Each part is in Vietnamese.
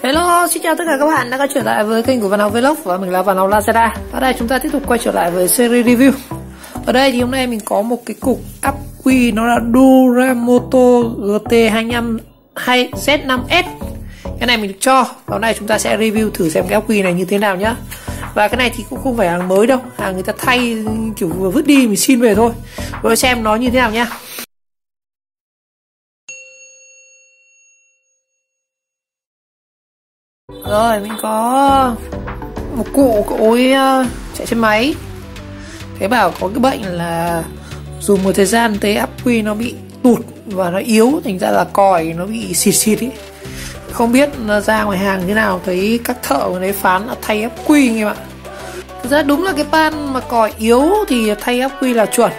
Hello, xin chào tất cả các bạn đã quay trở lại với kênh của Văn Học Vlog và mình là Văn Học Lazada. Ở đây chúng ta tiếp tục quay trở lại với series review. Ở đây thì hôm nay mình có một cái cục ắc quy, nó là Duramoto GT25 hay Z5S. Cái này mình được cho. Và hôm nay chúng ta sẽ review thử xem cái ắc quy này như thế nào nhá. Và cái này thì cũng không phải hàng mới đâu, hàng người ta thay kiểu vừa vứt đi mình xin về thôi. Rồi xem nó như thế nào nhá. Rồi mình có một cụ ối chạy xe máy. Thế bảo có cái bệnh là dùng một thời gian thấy ắc quy nó bị tụt và nó yếu, thành ra là còi nó bị xịt xịt ấy. Không biết ra ngoài hàng thế nào, thấy các thợ người đấy phán là thay ắc quy anh em ạ. Thực ra đúng là cái pan mà còi yếu thì thay ắc quy là chuẩn.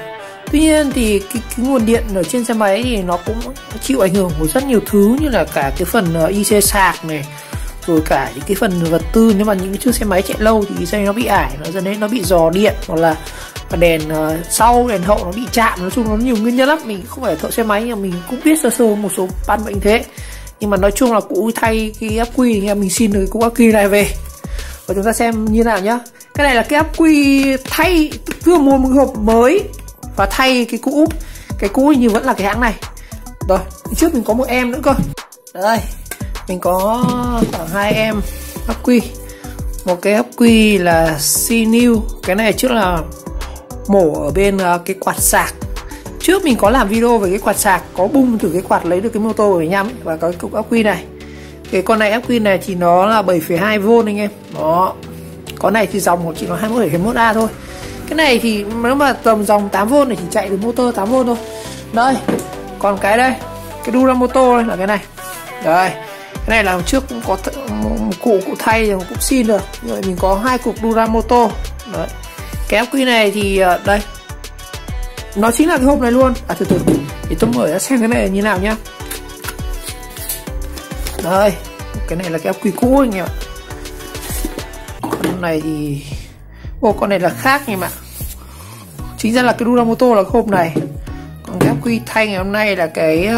Tuy nhiên thì cái nguồn điện ở trên xe máy thì nó cũng chịu ảnh hưởng của rất nhiều thứ, như là cả cái phần IC sạc này, rồi cả những cái phần vật tư. Nếu mà những cái chiếc xe máy chạy lâu thì xe nó bị ải, nó dẫn đến nó bị rò điện, hoặc là đèn sau, đèn hậu nó bị chạm. Nói chung nó nhiều nguyên nhân lắm, mình không phải thợ xe máy nhưng mà mình cũng biết sơ sơ một số ban bệnh thế. Nhưng mà nói chung là cụ thay cái ắc quy thì mình xin được cái cục ắc quy này về và chúng ta xem như nào nhá. Cái này là cái ắc quy thay, vừa mua một hộp mới và thay cái cũ. Cái cũ như vẫn là cái hãng này. Rồi trước mình có một em nữa cơ. Đây mình có khoảng 2 em ắc quy. Một cái ắc quy là Sinew. Cái này trước là mổ ở bên cái quạt sạc. Trước mình có làm video về cái quạt sạc, có bung thử cái quạt lấy được cái motor của nhăm và có cái cục ắc quy này. Cái con này ắc quy này thì nó là 7,2V anh em. Đó. Con này thì dòng của chỉ nó 21,21A thôi. Cái này thì nếu mà tầm dòng 8V này chỉ chạy được motor 8V thôi. Đây. Còn cái đây, cái Duramoto đây là cái này. Đây. Cái này là trước cũng có một cụ thay rồi cũng xin được. Rồi mình có 2 cục Duramoto. Đấy. Cái ắc quy này thì đây. Nó chính là cái hộp này luôn. Từ để tôi mở ra xem cái này là như nào nhá. Đây, cái này là cái ắc quy cũ anh em ạ. Con này thì con này là khác anh em ạ. Chính ra là cái Duramoto là cái hộp này. Còn cái ắc quy thay ngày hôm nay là cái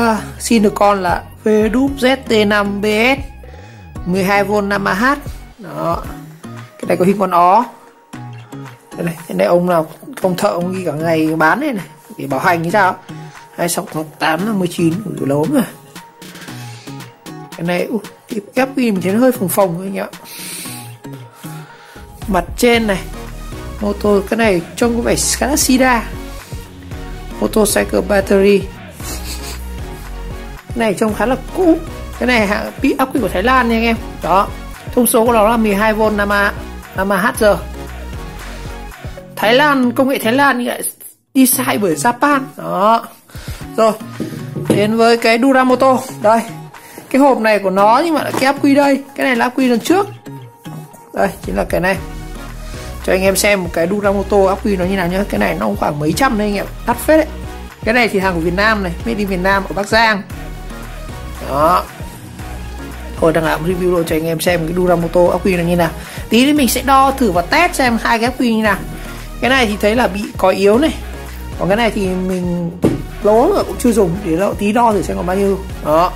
silicon là VWZT5BS 12V 5Ah. Đó. Cái này có hình con ó. Cái này ông nào ông thợ ông ghi cả ngày bán này để bảo hành như sao. 26/8/19 rồi lớn rồi. Cái này cái ắc quy mình thấy nó hơi phồng phồng anh ạ. Mặt trên này motor, cái này trông có vẻ khá là sida. Motorcycle battery. Cái này trông khá là cũ. Cái này hãng ắc quy của Thái Lan nha anh em. Đó. Thông số của nó là 12V 5Ah. Thái Lan, công nghệ Thái Lan như vậy đi sai bởi Japan. Đó. Rồi. Đến với cái Duramoto. Đây. Cái hộp này của nó nhưng mà là cái ắc quy đây. Cái này là ắc quy lần trước. Đây, chính là cái này. Cho anh em xem một cái Duramoto ắc quy nó như nào nhá. Cái này nó khoảng mấy trăm đây anh em, đắt phết đấy. Cái này thì hàng của Việt Nam này, made in Việt Nam ở Bắc Giang. Đó. Thôi đang làm review rồi cho anh em xem cái Duramoto ắc quy nó như nào. Tí nữa mình sẽ đo thử và test xem hai cái ắc quy như nào. Cái này thì thấy là bị còi yếu này. Còn cái này thì mình lâu lắm rồi cũng chưa dùng, để tí đo thử xem còn bao nhiêu. Đó.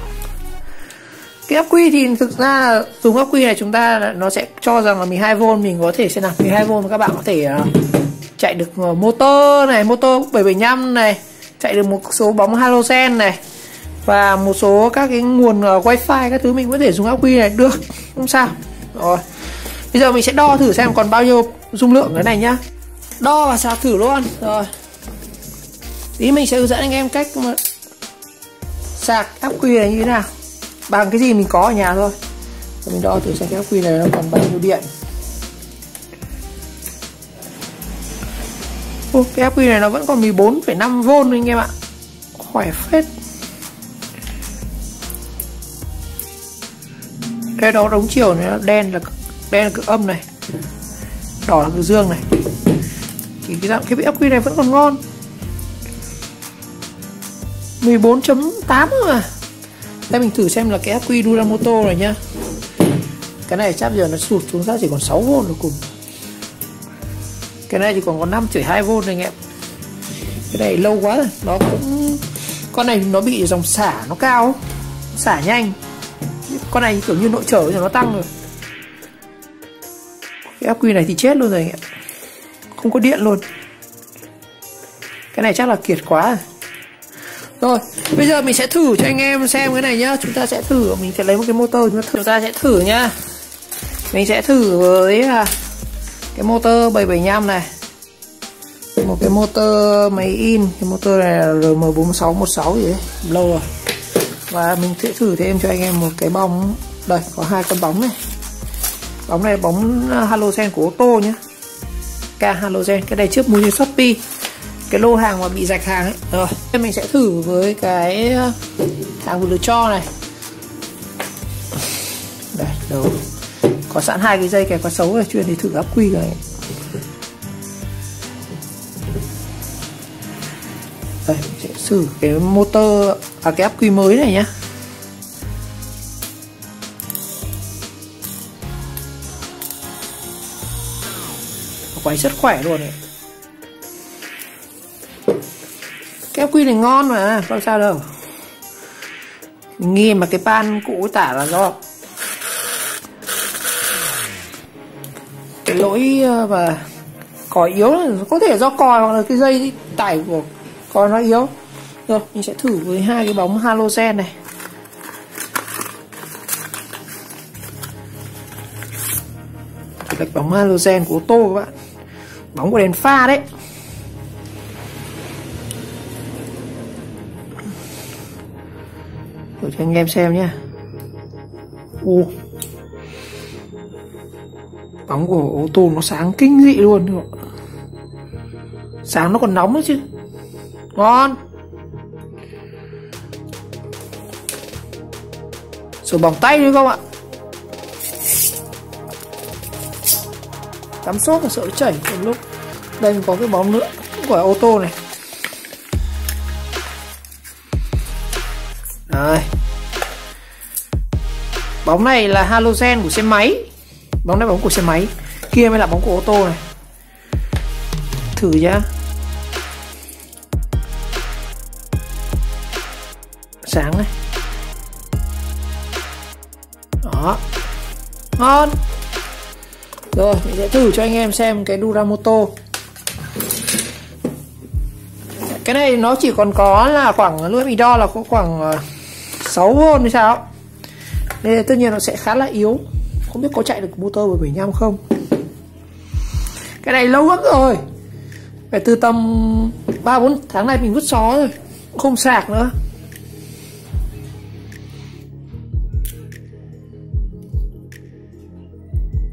Cái ắc quy thì thực ra là dùng ắc quy này chúng ta nó sẽ cho rằng là 12V, mình có thể xem nào. 12V các bạn có thể chạy được motor này, motor 775 này, chạy được một số bóng halogen này và một số các cái nguồn wifi các thứ, mình có thể dùng ắc quy này được, không sao. Rồi. Bây giờ mình sẽ đo thử xem còn bao nhiêu dung lượng cái này nhá. Đo và sạc thử luôn. Rồi. Tí mình sẽ hướng dẫn anh em cách sạc ắc quy này như thế nào. Bằng cái gì mình có ở nhà thôi. Rồi mình đo thử xem cái ắc quy này nó còn bao nhiêu điện. Cái ắc quy này nó vẫn còn 14,5V anh em ạ. Khỏe phết. Cái đó đống chiều này, nó đen là cực âm này, đỏ là cực dương này. Thì cái dạng cái ắc quy này vẫn còn ngon. 14.8 mà. Đây mình thử xem là cái ắc quy Duramoto này nhá. Cái này chắc giờ nó sụt xuống ra chỉ còn 6V rồi cùng. Cái này thì còn có 5,2V này anh em. Cái này lâu quá rồi. Nó cũng, con này nó bị dòng xả nó cao, xả nhanh. Con này kiểu như nội trở rồi nó tăng rồi. Cái ắc quy này thì chết luôn rồi anh ạ. Không có điện luôn. Cái này chắc là kiệt quá rồi. Rồi, bây giờ mình sẽ thử cho anh em xem cái này nhá. Chúng ta sẽ thử, mình sẽ lấy một cái motor chúng ta sẽ thử nhá. Mình sẽ thử với cái motor 775 này. Một cái motor máy in, cái motor này là RM4616 gì đấy, lâu rồi. Và mình sẽ thử thêm cho anh em một cái bóng. Đây, có hai con bóng này. Bóng này bóng halogen của ô tô nhé. K halogen, cái này trước mua trên Shopee. Cái lô hàng mà bị rạch hàng ấy. Rồi, mình sẽ thử với cái hàng vừa lựa cho này. Đây, đâu. Có sẵn hai cái dây kẹp quá xấu này, chuyên để thử ắc quy rồi. Đây, mình sẽ thử cái motor, cái ắc quy mới này nhá. Quay rất khỏe luôn này. Cái ắc quy này ngon mà, không sao đâu. Mình nghi mà cái pan cũ tả là do cái lỗi và còi yếu, có thể do còi hoặc là cái dây tải của còi nó yếu. Rồi, mình sẽ thử với hai cái bóng halogen này. Lệch bóng halogen của ô tô các bạn. Bóng của đèn pha đấy. Để cho anh em xem nhé. Bóng của ô tô nó sáng kinh dị luôn. Sáng nó còn nóng nữa chứ. Ngon. Sờ bỏng tay nữa không ạ. Cắm xốp và sợ chảy một lúc. Đây mình có cái bóng nữa của ô tô này. Đây. Bóng này là halogen của xe máy. Bóng này bóng của xe máy. Kia mới là bóng của ô tô này. Thử nhá. Sáng này. Đó. Ngon. Rồi, mình sẽ thử cho anh em xem cái Duramoto. Cái này nó chỉ còn có là khoảng lưỡi mình đo là có khoảng 6V hay sao. Nên tất nhiên nó sẽ khá là yếu. Không biết có chạy được motor 775 không. Cái này lâu lắm rồi. Phải từ tầm 3-4 tháng nay mình vứt xó rồi. Không sạc nữa.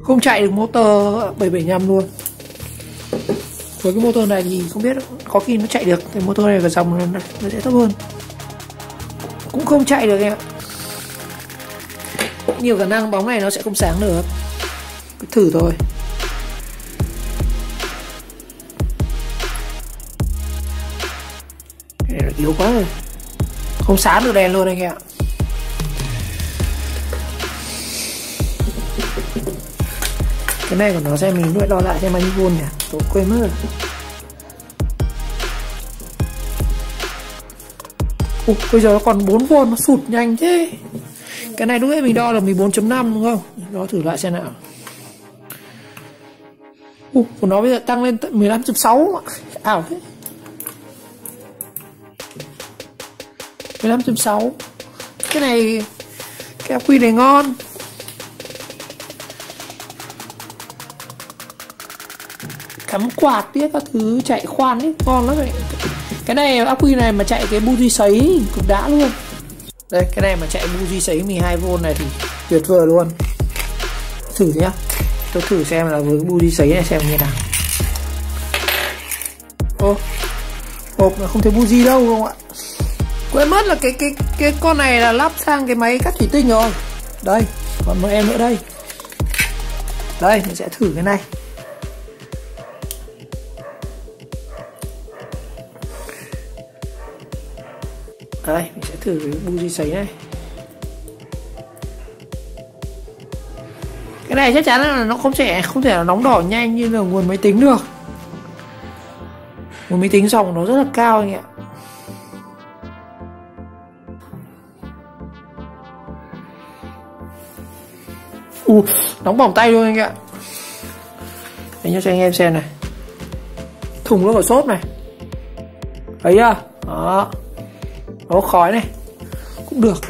Không chạy được motor 775 luôn. Với cái motor này thì không biết, có khi nó chạy được. Cái motor này vào dòng nó sẽ thấp hơn. Cũng không chạy được em ạ. Nhiều khả năng bóng này nó sẽ không sáng được. Cứ thử thôi. Cái này yếu quá rồi. Không sáng được đèn luôn anh em ạ. Cái này của nó xem mình nuôi đo lại xem bao nhiêu vôn nhỉ. Tôi quên mất rồi. Bây giờ nó còn 4V, nó sụt nhanh thế. Cái này lúc nãy mình đo là 14.5 đúng không? Đo thử lại xem nào. Của nó bây giờ tăng lên tận 15.6. Ảo thế. 15.6. Cái này, cái ắc quy này ngon. Cắm quạt tiếp các thứ chạy khoan ấy, ngon lắm vậy. Cái này ắc quy này mà chạy cái buji sấy cực đã luôn. Đây, cái này mà chạy buji sấy 12V này thì tuyệt vời luôn. Thử nhá. Tôi thử xem là với buji sấy này xem như nào. Ô, hộp là không thấy buji đâu không ạ. Quên mất là cái con này là lắp sang cái máy cắt thủy tinh rồi. Đây, còn một em nữa đây. Đây, mình sẽ thử cái này. Đây, mình sẽ thử cái buji sấy này. Cái này chắc chắn là nó không thể là nóng đỏ nhanh như là nguồn máy tính được. Nguồn máy tính dòng nó rất là cao anh ạ. Nóng bỏng tay luôn anh ạ. Để cho anh em xem này, thùng nó có sốt này, thấy chưa? Đó, có khói này cũng được.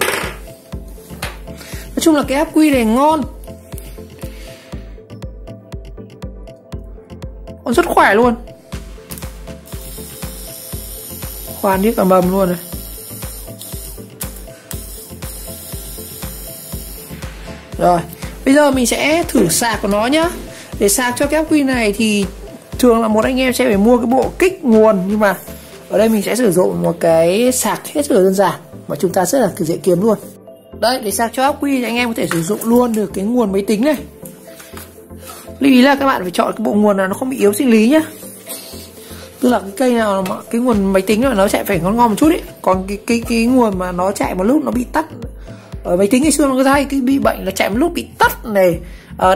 Nói chung là cái ắc quy này ngon, còn rất khỏe luôn. Khoan đi cả mầm luôn này. Rồi, bây giờ mình sẽ thử sạc của nó nhá. Để sạc cho cái ắc quy này thì thường là một anh em sẽ phải mua cái bộ kích nguồn, nhưng mà ở đây mình sẽ sử dụng một cái sạc hết sức là đơn giản mà chúng ta rất là dễ kiếm luôn. Đấy, để sạc cho ắc quy thì anh em có thể sử dụng luôn được cái nguồn máy tính này. Lưu ý là các bạn phải chọn cái bộ nguồn nào nó không bị yếu sinh lý nhá. Tức là cái cây nào mà cái nguồn máy tính nó chạy phải ngon ngon một chút ấy. Còn cái nguồn mà nó chạy một lúc nó bị tắt. Ở máy tính ngày xưa nó có hay cái bị bệnh là chạy một lúc bị tắt này.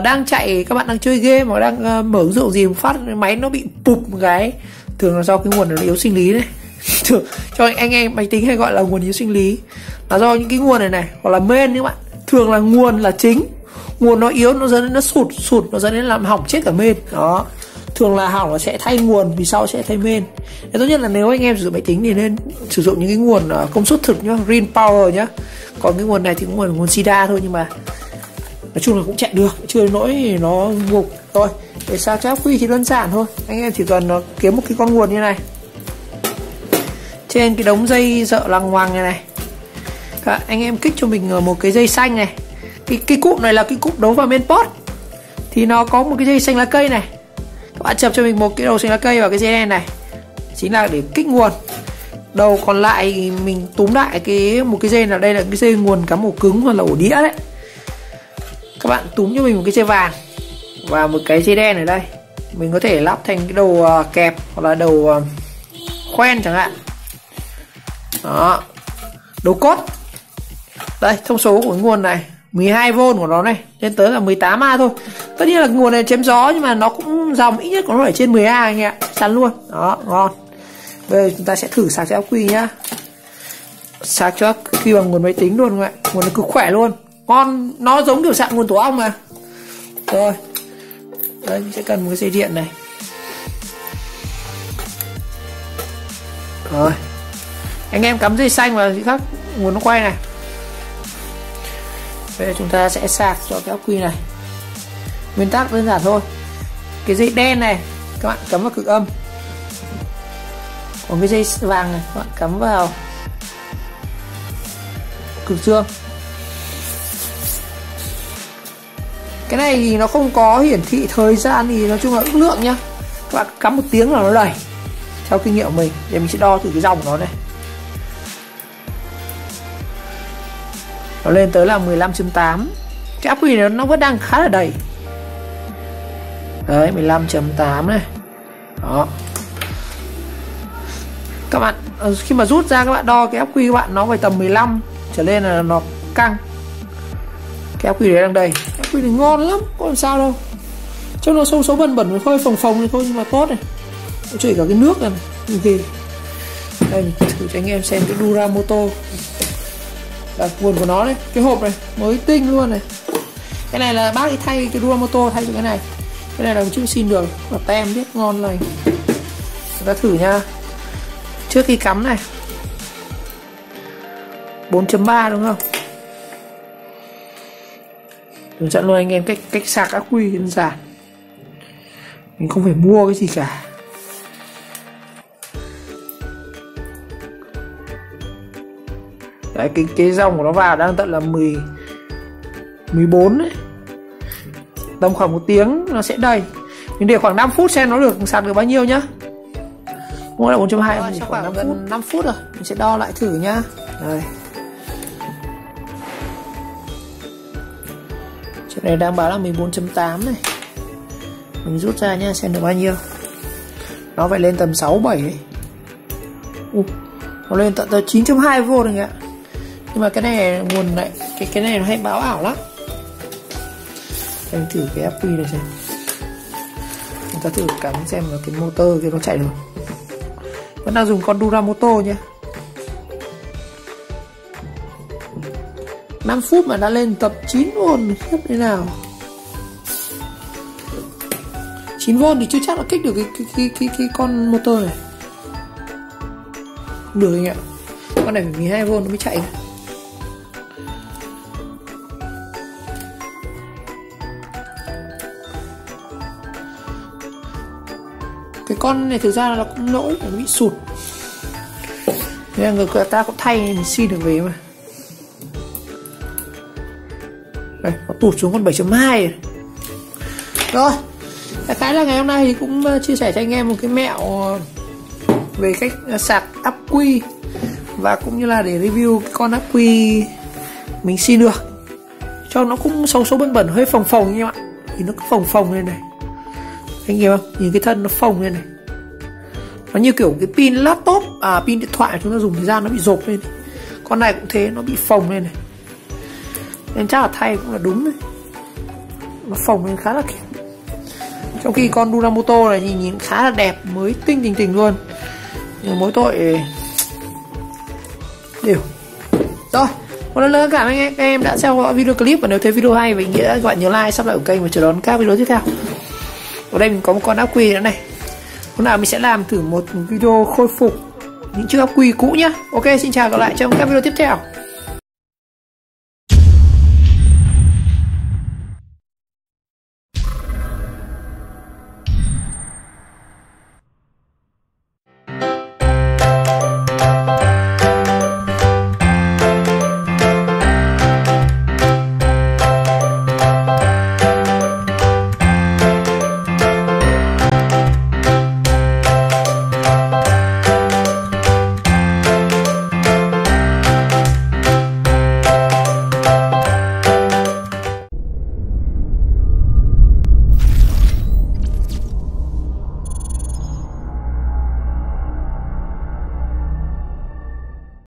Đang chạy, các bạn đang chơi game hoặc đang mở ứng dụng gì một phát máy nó bị bụp một cái, thường là do cái nguồn nó yếu sinh lý đấy. Cho anh em máy tính hay gọi là nguồn yếu sinh lý, là do những cái nguồn này hoặc là main các bạn. Thường là nguồn là chính, nguồn nó yếu nó dẫn đến nó sụt nó dẫn đến làm hỏng chết cả main. Đó, thường là hỏng là sẽ thay nguồn, vì sau sẽ thay main. Thế tốt nhất là nếu anh em sử dụng máy tính thì nên sử dụng những cái nguồn công suất thực nhá, real power nhá. Còn cái nguồn này thì cũng là nguồn SIDA thôi, nhưng mà nói chung là cũng chạy được, chưa đến nỗi nó gục. Rồi, để sạc cho ắc quy thì đơn giản thôi. Anh em chỉ cần kiếm một cái con nguồn như này, trên cái đống dây dợ lằng ngoằng này anh em kích cho mình một cái dây xanh này. Cái cụm này là cái cụm đấu vào main port, thì nó có một cái dây xanh lá cây này. Các bạn chập cho mình một cái đầu xanh lá cây vào cái dây đen này, chính là để kích nguồn. Đầu còn lại mình túm lại một cái dây, là đây là cái dây nguồn cắm ổ cứng hoặc là ổ đĩa đấy. Các bạn túm cho mình một cái dây vàng và một cái dây đen ở đây. Mình có thể lắp thành cái đầu kẹp hoặc là đầu khoen chẳng hạn. Đó, đầu cốt. Đây, thông số của nguồn này 12V của nó này, lên tới là 18A thôi. Tất nhiên là nguồn này chém gió, nhưng mà nó cũng dòng ít nhất nó phải trên 10A anh ạ, chắn luôn. Đó, ngon. Bây giờ chúng ta sẽ thử sạc cho ắc quy nhá. Sạc cho ắc quy bằng nguồn máy tính luôn các bạn. Nguồn nó cực khỏe luôn, ngon, nó giống kiểu sạc nguồn tổ ong mà. Rồi, đây mình sẽ cần một cái dây điện này. Rồi, anh em cắm dây xanh vào gì khác nguồn nó quay này. Bây giờ chúng ta sẽ sạc cho cái ắc quy này. Nguyên tắc đơn giản thôi. Cái dây đen này các bạn cắm vào cực âm, còn cái dây vàng này các bạn cắm vào cực dương. Cái này thì nó không có hiển thị thời gian, thì nói chung là ước lượng nhá. Các bạn cắm 1 tiếng là nó đầy, theo kinh nghiệm của mình. Để mình sẽ đo thử cái dòng của nó này. Nó lên tới là 15.8. Cái ắc quy này nó vẫn đang khá là đầy. Đấy, 15.8 này. Đó. Các bạn khi mà rút ra các bạn đo cái ắc quy các bạn, nó phải tầm 15 trở lên là nó căng. Cái ắc quy đấy đang đầy. Ắc quy này ngon lắm, có làm sao đâu. Trong nó số bẩn bẩn hơi phồng phồng này thôi, nhưng mà tốt này. Nó chảy cả cái nước này, ghê. Đây mình thử cho anh em xem cái Duramoto. Là nguồn của nó đây, cái hộp này mới tinh luôn này. Cái này là bác ấy thay cái Duramoto, thay cho cái này. Cái này là chữ xin được, và tem biết ngon lành. Chúng ta thử nha. Trước khi cắm này 4.3 đúng không? Hướng dẫn luôn anh em cách sạc ắc quy đơn giản. Mình không phải mua cái gì cả. Đấy, cái dòng của nó vào đang tận là 14 đấy. Tầm khoảng 1 tiếng nó sẽ đầy. Mình để khoảng 5 phút xem nó được sạc được bao nhiêu nhá. Mua là 4.2 thì khoảng 5 phút rồi. Mình sẽ đo lại thử nhá. Đây. Chỗ này đang báo là 14.8 này. Mình rút ra nhá, xem được bao nhiêu. Nó phải lên tầm 6 7 ấy. Nó lên tận tới 9.2V rồi ạ. Nhưng mà cái này nguồn này, cái này nó hay báo ảo lắm. Mình thử cái ắc quy này xem. Chúng ta thử cắm xem là cái motor kia nó chạy được. Vẫn đang dùng con Duramoto nhé. 5 phút mà đã lên tập 9V, khiếp thế nào. 9V thì chưa chắc là kích được cái con motor này. Không được anh ạ. Con này phải 12V nó mới chạy. Cái con này thực ra là nó cũng lỗi, nó bị sụt. Nên là người ta cũng thay mình xin được về mà. Đây, nó tụt xuống con 7.2 rồi. Đại khái là ngày hôm nay thì cũng chia sẻ cho anh em một cái mẹo về cách sạc ắc quy, và cũng như là để review cái con ắc quy mình xin được, cho nó cũng xấu bẩn bẩn, hơi phồng phồng như vậy. Thì nó cứ phồng lên này, anh hiểu không? Nhìn cái thân nó phồng lên này, nó như kiểu cái pin laptop, pin điện thoại chúng ta dùng thời gian nó bị rộp lên. Con này cũng thế, nó bị phồng lên này, nên chắc là thay cũng là đúng đấy. Nó phồng lên khá là kịp. Trong khi con Duramoto này nhìn khá là đẹp, mới tinh tình luôn, nhưng mỗi tội đều. Rồi, một lần nữa cảm ơn anh em đã theo dõi video clip, và nếu thấy video hay và ý nghĩa các bạn nhớ like, subscribe của kênh và chờ đón các video tiếp theo. Ở đây mình có một con ắc quy nữa này. Hôm nào mình sẽ làm thử một video khôi phục những chiếc ắc quy cũ nhá. Ok, xin chào, gặp lại trong các video tiếp theo.